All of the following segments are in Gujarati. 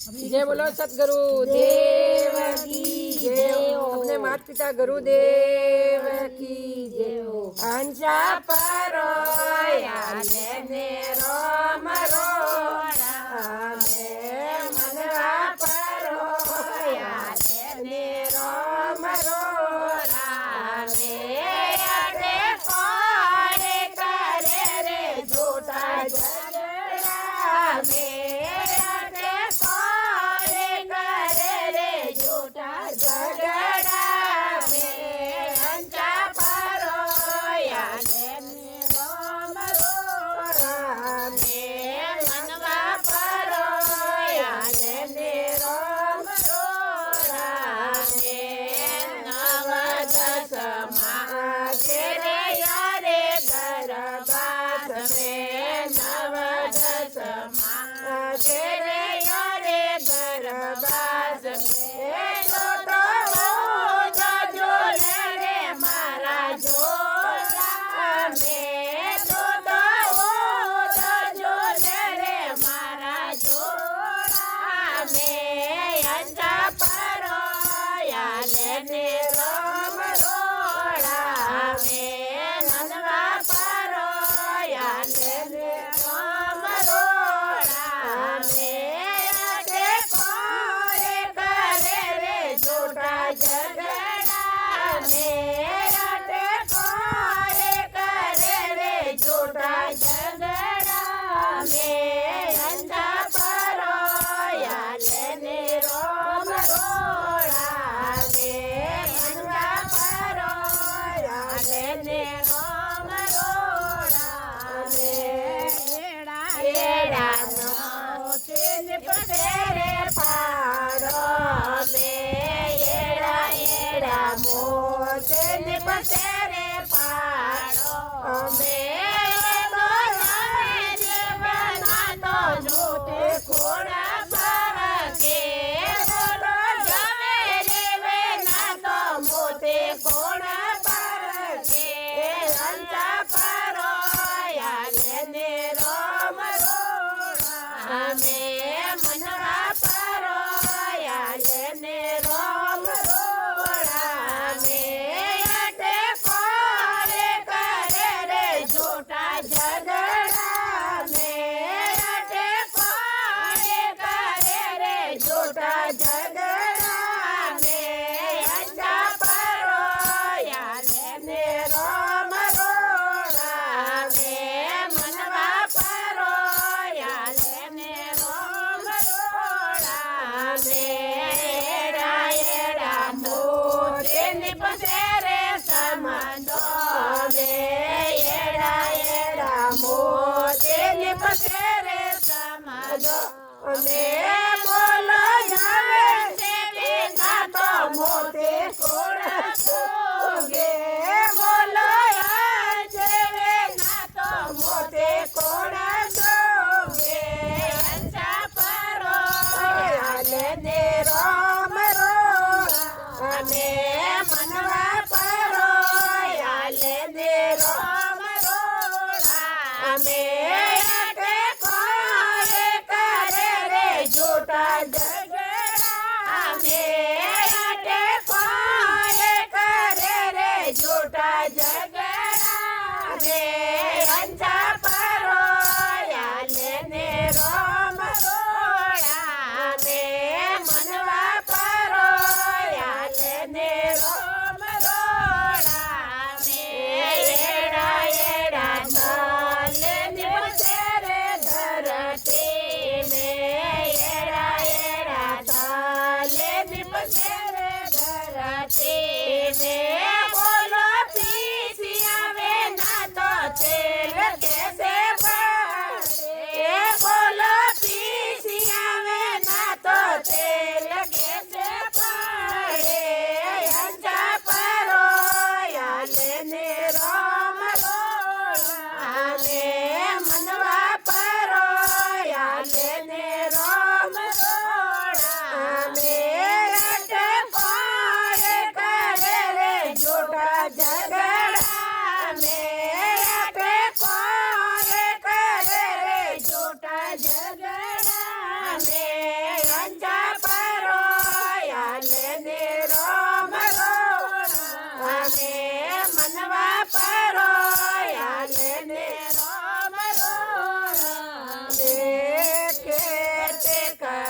जय बोलो सतगुरु देव की जय हो। अपने माता पिता गुरुदेव की जय हो। अंशा परो याले रोम रोड़ा में मनवा परो याले रोम रोड़ा में अरे कोड़े करे रे झूठा झगड़ा में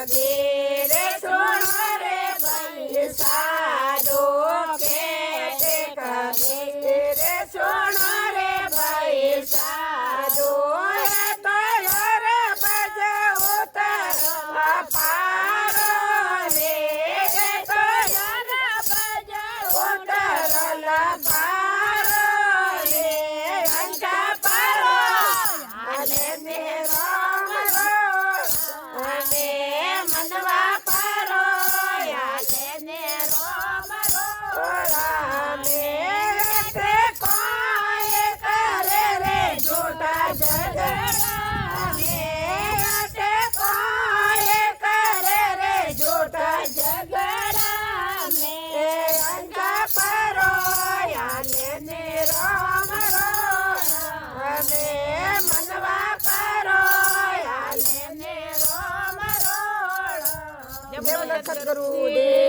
ઘેરે સોનો રે ભાઈ સાદો ખેતે કરે ઘેરે સોનો રે ભાઈ સાદો તો રે બજે ઉતર પારો રે તો રે બજે ઉતર પારો રે અંકા પારો અને મેરો અને મનવા પારો આલે ને રોમ રામે તે કોઈ કરે રે જોટા ઝઘડા ને તે કોઈ કરે રે જોટા ઝઘડા ને અંકા પારો આલે ને રોમ અને મનવા પારો આલે ને રોમ જય બોલો સદગુરુ દેવ